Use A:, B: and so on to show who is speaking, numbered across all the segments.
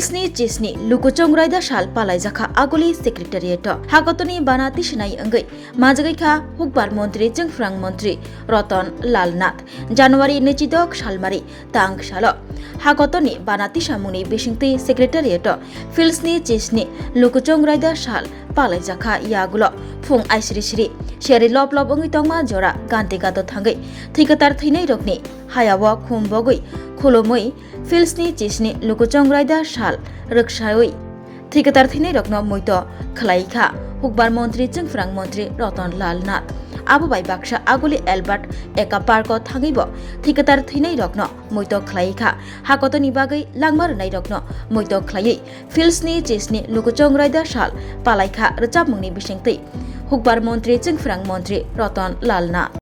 A: फिल्सनि चिसनि लुकुचंग्रायदा साल पालायजाखा आगुलि सेक्रेटारियेट हागतनि बानाति सिनाय अंगै माजगैखा हुकबार मन्त्री जोंफ्रां मन्त्री रतन लाल नाथ जानुवारि 22 सालमारि तांग साल हागतनि बानाति सामुनि बिसिंति सेक्रेटारियेट फिल्सनि चिसनि लुकुचंग्रायदा साल पालायजाखा यागुल फुं आइसिरि सिरि शेरि लब लब अंगै तंमा जरा गान्ति गादो थांगै थैकतार थैनाय रकनि हायावा खुमबगै खुलुमै फिल्सनि चिसनि लुकुचंग्रायदा साल रक्षायै थैकतार थैनाय रकनो मैतो खलाइखा हुकबार मन्त्री जोंफ्रां मन्त्री रतन लाल नाथ आबो बाय बाक्सा आगुलि एलबार्ट एका पार्क थांगैबो थैकतार थैनाय रकनो मैतो खलाइखा हाकतनि बागै लांमारनाय रकनो मैतो खलायै फिल्सनि चिसनि लुकुचंग्रायदा साल पालाइखा रचाबमुंनि बिसिंतै हुकबार मन्त्री जोंफ्रां मन्त्री रतन लाल नाथ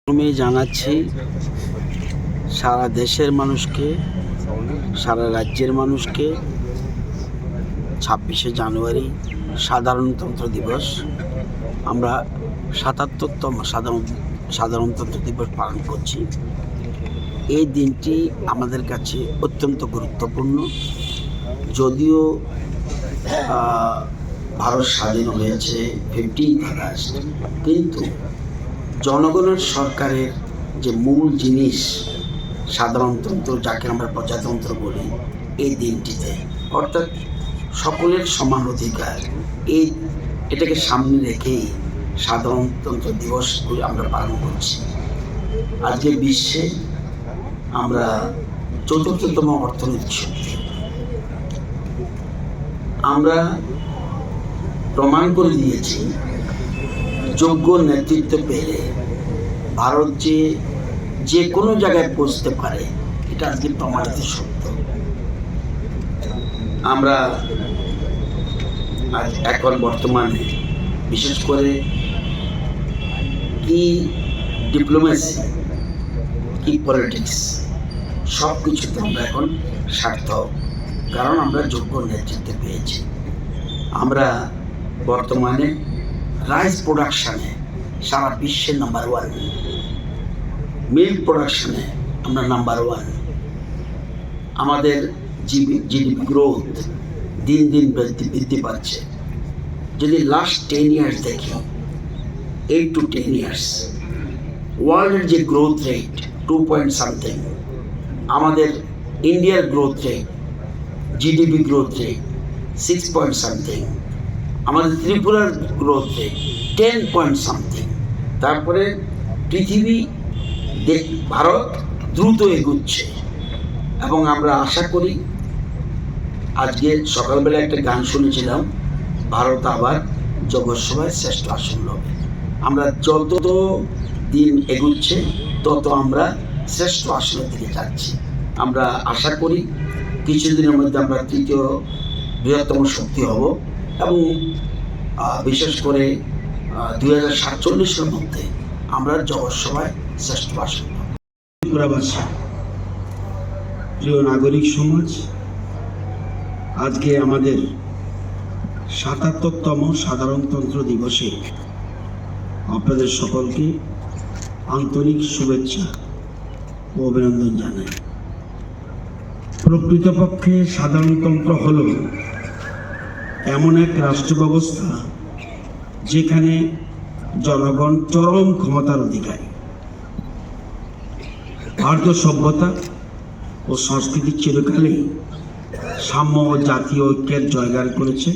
B: আমি জানাচ্ছি সারা দেশের মানুষকে, সারা রাজ্যের মানুষকে 26শে জানুয়ারি সাধারণতন্ত্র দিবস। আমরা ৭৭তম সাধারণতন্ত্র দিবস পালন করছি। এই দিনটি আমাদের কাছে অত্যন্ত গুরুত্বপূর্ণ। যদিও ভারত স্বাধীন হয়েছে 15 আগস্ট, কিন্তু জনগণের সরকারের যে মূল জিনিস সাধারণতন্ত্র, যাকে আমরা প্রজাতন্ত্র বলি, এই দিনটিতে অর্থাৎ সকলের সমান অধিকার, এটাকে সামনে রেখেই সাধারণতন্ত্র দিবস আমরা পালন করছি। আজকে বিশ্বে আমরা ৪র্থতম অর্থনৈতিক শক্তি। আমরা প্রমাণ করে দিয়েছি যোগ্য নেতৃত্ব পেলে ভারত যে কোনো জায়গায় পৌঁছতে পারে, এটা আজকে প্রমাণিত সত্য। আমরা এখন বর্তমানে বিশেষ করে কি ডিপ্লোমেসি, কি পলিটিক্স, সব কিছুতে আমরা এখন সার্থক, কারণ আমরা যোগ্য নেতৃত্ব পেয়েছি। আমরা বর্তমানে রাইস প্রোডাকশানে সারা বিশ্বে নাম্বার 1, মিল্ক প্রোডাকশানে আমরা নাম্বার 1। আমাদের জিডিপি গ্রোথ দিন দিন বৃদ্ধি পাচ্ছে। যদি লাস্ট 10 ইয়ার্স দেখি, 8 to 10 ইয়ার্স, ওয়ার্ল্ডের যে গ্রোথ রেট 2 পয়েন্ট সামথিং, আমাদের ইন্ডিয়ার growth rate, GDP growth rate 6 point something, আমাদের ত্রিপুরার গ্রোথ রেট 10 পয়েন্ট সামথিং। তারপরে পৃথিবী, ভারত দ্রুত এগুচ্ছে এবং আমরা আশা করি, আজকে সকালবেলা একটা গান শুনেছিলাম, ভারত আবার জগৎসভায় শ্রেষ্ঠ আসন হবে। আমরা যত দিন এগুচ্ছে তত আমরা শ্রেষ্ঠ আসনের দিকে যাচ্ছি। আমরা আশা করি কিছুদিনের মধ্যে আমরা 3য় বৃহত্তম শক্তি হব এবং বিশেষ করে 2047-এর মধ্যে আমরা জগৎসভায় শ্রেষ্ঠ আসন হব। ত্রিপুরাবাসী, প্রিয় নাগরিক সমাজ, আজকে আমাদের ৭৭তম সাধারণতন্ত্র দিবসে আপনাদের সকলকে আন্তরিক শুভেচ্ছা ও অভিনন্দন জানাই। প্রকৃতপক্ষে সাধারণতন্ত্র হল এমন এক রাষ্ট্র ব্যবস্থা যেখানে জনগণ চরম ক্ষমতার অধিকারী। ভারতীয় সভ্যতা ও সংস্কৃতি চিরকালেই সাম্য ও জাতীয় ঐক্যের জয়গান করেছে।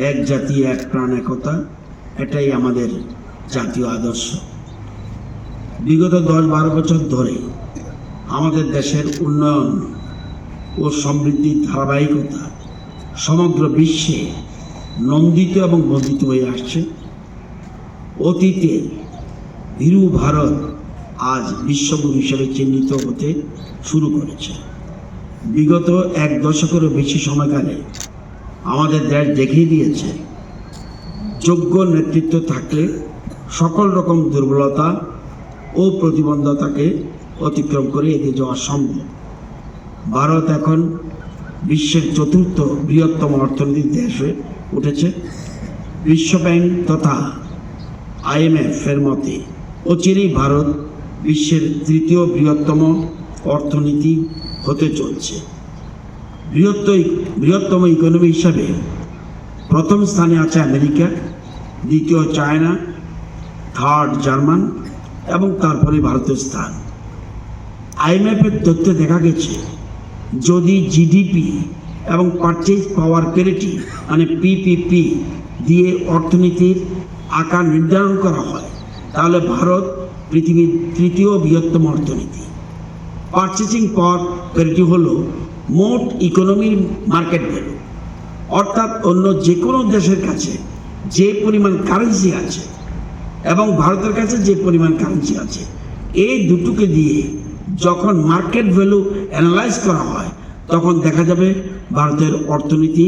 B: এক জাতি এক প্রাণ একতা, এটাই আমাদের জাতীয় আদর্শ। বিগত 10-12 বছর ধরে আমাদের দেশের উন্নয়ন ও সমৃদ্ধির ধারাবাহিকতা সমগ্র বিশ্বে নন্দিত এবং বর্ধিত হয়ে আসছে। অতীতে ভীরু ভারত আজ বিশ্বগুরু হিসেবে চিহ্নিত হতে শুরু করেছে। বিগত 1 দশকেরও বেশি সময়কালে আমাদের দেশ দেখিয়ে দিয়েছে যোগ্য নেতৃত্ব থাকলে সকল রকম দুর্বলতা ও প্রতিবন্ধকতাকে অতিক্রম করে এগিয়ে যাওয়া সম্ভব। ভারত এখন বিশ্বের চতুর্থ বৃহত্তম অর্থনৈতিক দেশ হয়ে উঠেছে। বিশ্বব্যাংক তথা IMF এর মতে অচিরেই ভারত বিশ্বের তৃতীয় বৃহত্তম অর্থনীতি হতে চলছে। বৃহত্তম ইকোনমি হিসাবে প্রথম স্থানে আছে আমেরিকা, দ্বিতীয় চায়না, থার্ড জার্মান এবং তারপরে ভারতের স্থান। IMF এর তথ্যে দেখা গেছে যদি জিডিপি এবং পারচেজ পাওয়ার প্যারিটি মানে PPP দিয়ে অর্থনীতির আকার নির্ধারণ করা হয় তাহলে ভারত পৃথিবীর তৃতীয় বৃহত্তম অর্থনীতি। পারচেজিং পাওয়ার প্যারিটি হলো মোট ইকোনমির মার্কেট ভ্যালু, অর্থাৎ অন্য যে কোনো দেশের কাছে যে পরিমাণ কারেন্সি আছে এবং ভারতের কাছে যে পরিমাণ কারেন্সি আছে, এই দুটোকে দিয়ে যখন মার্কেট ভ্যালু অ্যানালাইজ করা হয় তখন দেখা যাবে ভারতের অর্থনীতি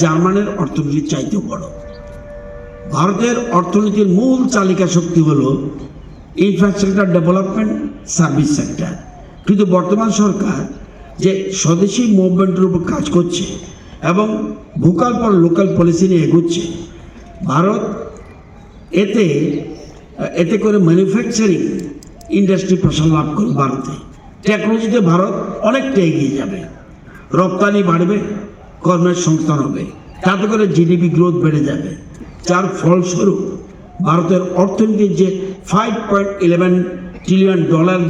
B: জার্মানের অর্থনীতির চাইতে বড়। ভারতের অর্থনীতির মূল চালিকা শক্তি হলো ইনফ্রাস্ট্রাকচার ডেভেলপমেন্ট, সার্ভিস সেক্টর। কিন্তু বর্তমান সরকার যে স্বদেশি মুভমেন্টের উপর কাজ করছে এবং ভোকাল ফর লোকাল পলিসি নিয়ে এগোচ্ছে, ভারত এতে করে ম্যানুফ্যাকচারিং ইন্ডাস্ট্রি প্রসার লাভ করবে। ভারতে টেকনোলজিতে ভারত অনেকটা এগিয়ে যাবে, রপ্তানি বাড়বে, কর্মের সংস্থান হবে, তাতে করে জিডিপি গ্রোথ বেড়ে যাবে, যার ফলস্বরূপ ভারতের অর্থনীতির যে $5.11 ট্রিলিয়ন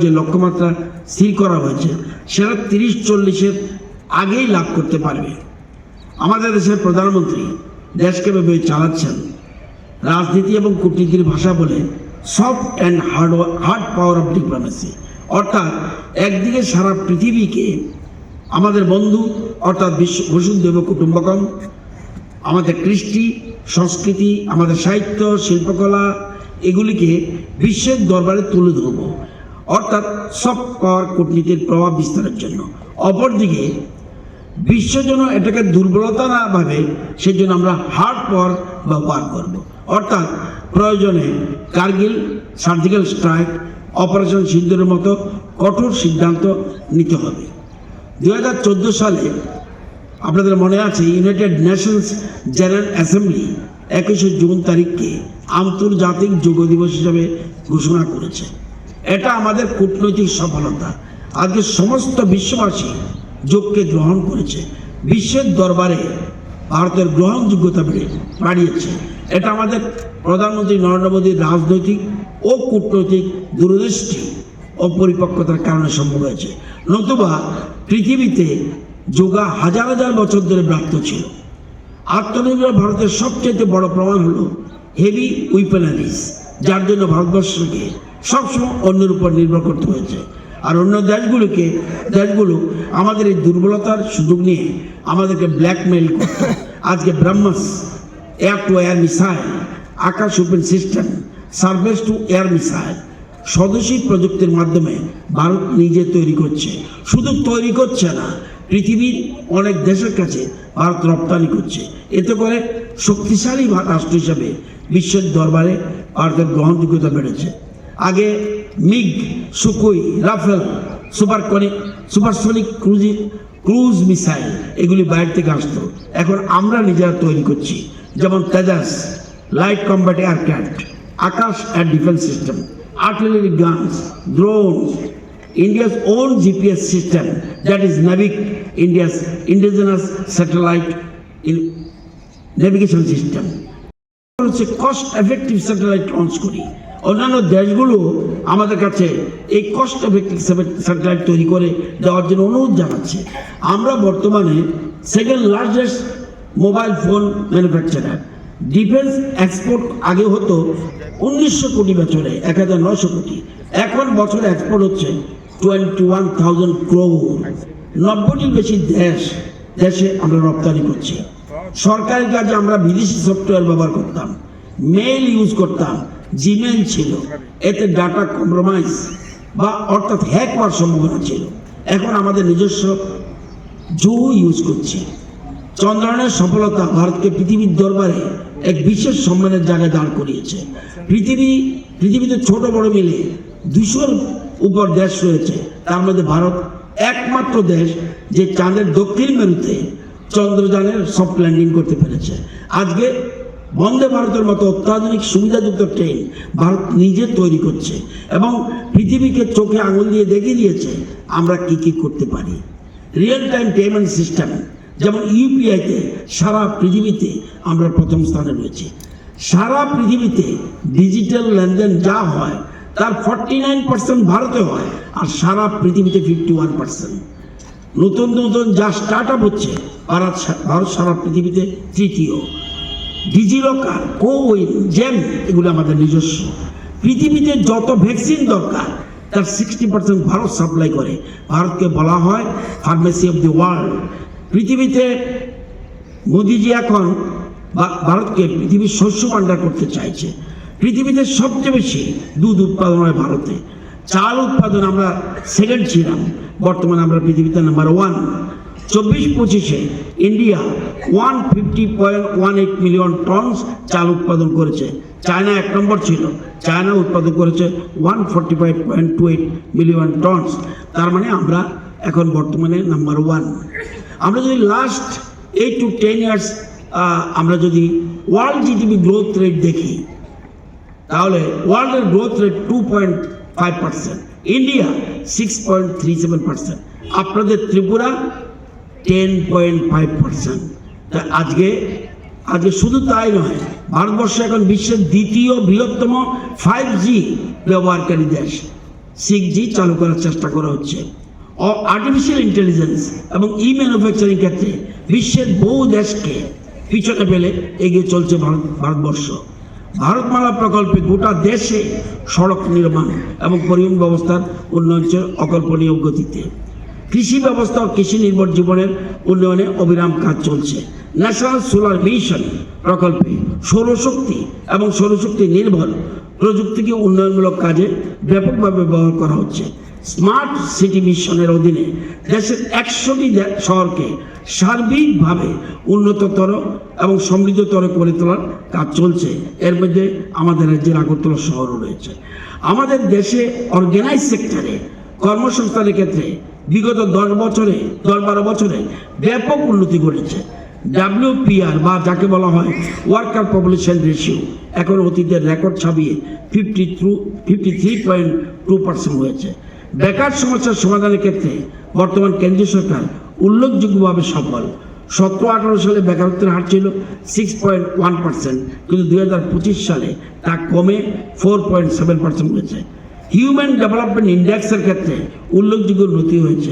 B: যে লক্ষ্যমাত্রা স্থির করা হয়েছে সেটা 30-40-এর আগেই লাভ করতে পারবে। আমাদের দেশের প্রধানমন্ত্রী দেশকে ভেবে চালাচ্ছেন রাজনীতি এবং কূটনীতির ভাষা বলে soft and hard power of diplomacy, অর্থাৎ একদিকে সারা পৃথিবীকে আমাদের বন্ধু অর্থাৎ বসুন্ধৈব কুটুম্বকম, আমাদের কৃষ্টি সংস্কৃতি, আমাদের সাহিত্য শিল্পকলা এগুলিকে বিশ্বের দরবারে তুলে ধরব, অর্থাৎ সফট পাওয়ার কূটনীতির প্রভাব বিস্তারের জন্য। অপরদিকে বিশ্ব যেন এটাকে দুর্বলতা না ভাবে সেই জন্য আমরা হার্ড পাওয়ার ব্যবহার করব, অর্থাৎ প্রয়োজনে কার্গিল, সার্জিক্যাল স্ট্রাইক, অপারেশন সিন্দুরের মতো কঠোর সিদ্ধান্ত নিতে হবে। 2014 সালে আপনাদের মনে আছে United Nations General Assembly 21 June তারিখকে আন্তর্জাতিক যোগ দিবস হিসাবে ঘোষণা করেছে। এটা আমাদের কূটনৈতিক সফলতা। আজকে সমস্ত বিশ্ববাসী যোগকে গ্রহণ করেছে, বিশ্বের দরবারে ভারতের গ্রহণযোগ্যতা বাড়িয়েছে। এটা আমাদের প্রধানমন্ত্রী নরেন্দ্র মোদীর রাজনৈতিক ও কূটনৈতিক দূরদৃষ্টি ও পরিপক্কতার কারণে সম্ভব হয়েছে, নতুবা পৃথিবীতে যোগা হাজার হাজার বছর ধরে ব্যাপ্ত ছিল। আত্মনির্ভর ভারতের সবচেয়ে বড় প্রমাণ হলো হেভি উইপনারিজ, যার জন্য ভারতবর্ষকে সবসময় অন্যের উপর নির্ভর করতে হয়েছে। আর অন্য দেশগুলো আমাদের এই দুর্বলতার সুযোগ নিয়ে আমাদেরকে ব্ল্যাকমেইল করত। আজকে BrahMos air to air missile, Akash open system, surface to air missile স্বদেশী প্রযুক্তির মাধ্যমে ভারত নিজে তৈরি করছে। শুধু তৈরি করছে না, পৃথিবীর অনেক দেশের কাছে ভারত রপ্তানি করছে। এতে করে শক্তিশালী রাষ্ট্র হিসাবে বিশ্বের দরবারে ভারতের গ্রহণযোগ্যতা বেড়েছে। আগে MiG, Sukhoi, Rafale, supersonic cruise missile এগুলি বাইরে থেকে আসতো, এখন আমরা নিজেরা তৈরি করছি। যেমন Tejas light combat aircraft, Akash air defence system, artillery guns, drones, India's own GPS system, that is NAVIC, India's indigenous satellite navigation system. হচ্ছে কস্ট এফেক্টিভ স্যাটেলাইট লঞ্চ করি। অন্যান্য দেশগুলো আমাদের কাছে এই কস্ট এফেক্টিভ স্যাটেলাইট তৈরি করে দেওয়ার জন্য অনুরোধ জানাচ্ছে। আমরা বর্তমানে second largest mobile phone manufacturer. Defence export আগে হতো 1900 কোটি বছরে 1900 কোটি, এখন বছরে এক্সপোর্ট হচ্ছে 21,000 crore। 90টির বেশি দেশে আমরা রপ্তানি করছি। সরকারি কাজে আমরা বিদেশি সফটওয়্যার ব্যবহার করতাম, মেইল ইউজ করতাম, জিমেইল ছিল, এতে ডাটা কম্প্রোমাইজ বা অর্থাৎ হ্যাক হওয়ার সম্ভাবনা ছিল। এখন আমাদের নিজস্ব জো ইউজ করছি। চন্দ্রযানের সফলতা ভারতকে পৃথিবীর দরবারে এক বিশেষ সম্মানের জায়গায় দাঁড় করিয়েছে। পৃথিবীতে ছোট বড় মিলে 200-র উপর দেশ রয়েছে, তার মধ্যে ভারত একমাত্র দেশ যে চাঁদের দক্ষিণ মেরুতে চন্দ্রযানের সফট ল্যান্ডিং করতে পেরেছে। আজকে বন্দে ভারতের মতো অত্যাধুনিক সুবিধাযুক্ত ট্রেন ভারত নিজে তৈরি করছে এবং পৃথিবীকে চোখে আঙুল দিয়ে দেখিয়ে দিয়েছে আমরা কি করতে পারি। রিয়েল টাইম পেমেন্ট সিস্টেম যেমন ইউপিআইতে সারা পৃথিবীতে আমরা প্রথম স্থানে রয়েছি। সারা পৃথিবীতে ডিজিটাল লেনদেন যা হয় তার 49% ভারতে হয়, আর সারা পৃথিবীতে 51%। নতুন যা স্টার্ট আপ হচ্ছে ভারত সারা পৃথিবীতে তৃতীয়। ডিজিলকার, কোউইন, জেম এগুলো আমাদের নিজস্ব। পৃথিবীতে যত ভ্যাকসিন দরকার তার 60% ভারত সাপ্লাই করে। ভারতকে বলা হয় ফার্মেসি অফ দি ওয়ার্ল্ড। পৃথিবীতে মোদিজি এখন ভারতকে পৃথিবীর শস্য ভাণ্ডার করতে চাইছে। পৃথিবীতে সবচেয়ে বেশি দুধ উৎপাদন হয় ভারতে। চাল উৎপাদন আমরা সেকেন্ড ছিলাম, বর্তমানে আমরা পৃথিবীতে নাম্বার 1। 24-25-এ ইন্ডিয়া 150.18 মিলিয়ন টন চাল উৎপাদন করেছে। চায়না 1 নম্বর ছিল, চায়না উৎপাদন করেছে 145.28 মিলিয়ন টন। তার মানে আমরা এখন বর্তমানে নাম্বার 1। আমরা যদি লাস্ট 8 to 10 ইয়ার্স আমরা যদি ওয়ার্ল্ড জিডিপি গ্রোথ রেট দেখি, তাহলে ওয়ার্ল্ডের গ্রোথ রেট 2.5%, ইন্ডিয়া 6.37%, আপনাদের ত্রিপুরা 10.5%। তা আজকে শুধু তাই নয়, ভারতবর্ষ এখন বিশ্বের দ্বিতীয় বৃহত্তম 5G ব্যবহারকারী দেশ। 6G চালু করার চেষ্টা করা হচ্ছে। আর্টিফিশিয়াল ইন্টেলিজেন্স এবং ম্যানুফ্যাকচারিং ক্ষেত্রে বিশ্বের বহু দেশকে পিছনে ফেলে এগিয়ে চলছে ভারতবর্ষ। ভারতমালা প্রকল্পে গোটা দেশে সড়ক নির্মাণ এবং পরিবহন ব্যবস্থার উন্নয়ন অকল্পনীয় গতিতে। কৃষি ব্যবস্থা ও কৃষি নির্ভর জীবনের উন্নয়নে অবিরাম কাজ চলছে। ন্যাশনাল সোলার মিশন প্রকল্পে সৌরশক্তি এবং সৌরশক্তি নির্ভর প্রযুক্তিকে উন্নয়নমূলক কাজে ব্যাপকভাবে ব্যবহার করা হচ্ছে। স্মার্ট সিটি মিশনের অধীনে দেশের 100টি শহরকে সার্বিকভাবে উন্নততর এবং সমৃদ্ধতর করে তোলার কাজ চলছে। এর মধ্যে আমাদের রাজ্যের আগরতলা শহরও রয়েছে। আমাদের দেশে অর্গানাইজ সেক্টরে কর্মসংস্থানের ক্ষেত্রে বিগত 10-12 বছরে ব্যাপক উন্নতি ঘটেছে। WPR বা যাকে বলা হয় ওয়ার্কার পপুলেশন রেশিও এখন অতীতের রেকর্ড ছাপিয়ে 53.2% হয়েছে। বেকার সমস্যার সমাধানের ক্ষেত্রে বর্তমান কেন্দ্রীয় সরকার উল্লেখযোগ্যভাবে সফল। 17-18 সালে বেকারত্বের হার ছিল 6.1%, কিন্তু 2025 সালে তা কমে 4.7% হয়েছে। হিউম্যান ডেভেলপমেন্ট ইন্ডেক্সের ক্ষেত্রে উল্লেখযোগ্য উন্নতি হয়েছে।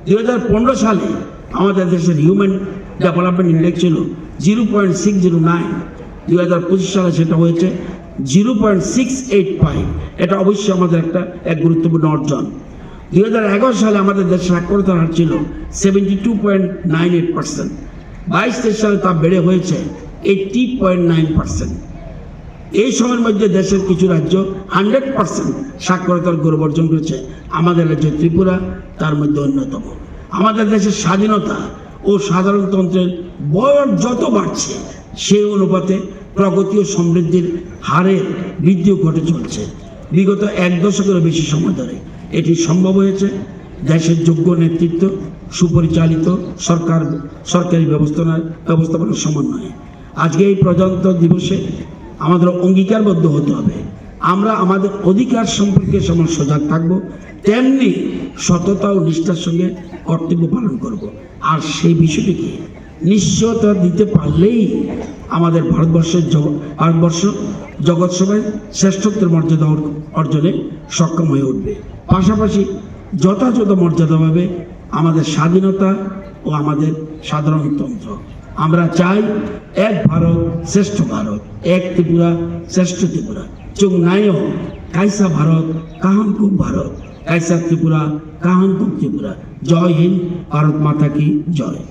B: 2015 সালে আমাদের দেশের হিউম্যান ডেভেলপমেন্ট ইন্ডেক্স ছিল 0.609, 2025 সালে সেটা হয়েছে 0.685। এটা অবশ্যই আমাদের এক গুরুত্বপূর্ণ অর্জন। 2011 সালে আমাদের দেশের সাক্ষরতার হার ছিল 72.98%, 22-23 সালে তা বেড়ে হয়েছে 80.9%। এই সময়ের মধ্যে দেশের কিছু রাজ্য 100% সাক্ষরতার গৌরব অর্জন করেছে। আমাদের রাজ্য ত্রিপুরা তার মধ্যে অন্যতম। আমাদের দেশের স্বাধীনতা ও সাধারণতন্ত্রের বয়স যত বাড়ছে সেই অনুপাতে প্রগতি ও সমৃদ্ধির হারের বৃদ্ধিও ঘটে চলছে। বিগত 1 দশকেরও বেশি সময় ধরে এটি সম্ভব দেশের যোগ্য নেতৃত্ব, সুপরিচালিত সরকারি ব্যবস্থাপনার সমন্বয়ে। আজকে এই প্রজাতন্ত্র দিবসে আমাদের অঙ্গীকারবদ্ধ হতে হবে, আমরা আমাদের অধিকার সম্পর্কে যেমন সজাগ থাকব, তেমনি সততা ও নিষ্ঠার সঙ্গে কর্তব্য পালন করব। আর সেই বিষয়টিকে নিশ্চয়তা দিতে পারলেই আমাদের ভারতবর্ষ জগৎ সভায় শ্রেষ্ঠত্বের মর্যাদা অর্জনে সক্ষম হয়ে উঠবে। পাশাপাশি যথাযথ মর্যাদাভাবে আমাদের স্বাধীনতা ও আমাদের সাধারণতন্ত্র। আমরা চাই এক ভারত শ্রেষ্ঠ ভারত, এক ত্রিপুরা শ্রেষ্ঠ ত্রিপুরা। চুং নাই কাইসা ভারত কাহানকুক ভারত, কাইসা ত্রিপুরা কাহানকুক ত্রিপুরা। জয় হিন্দ, ভারত মাতা কি জয়।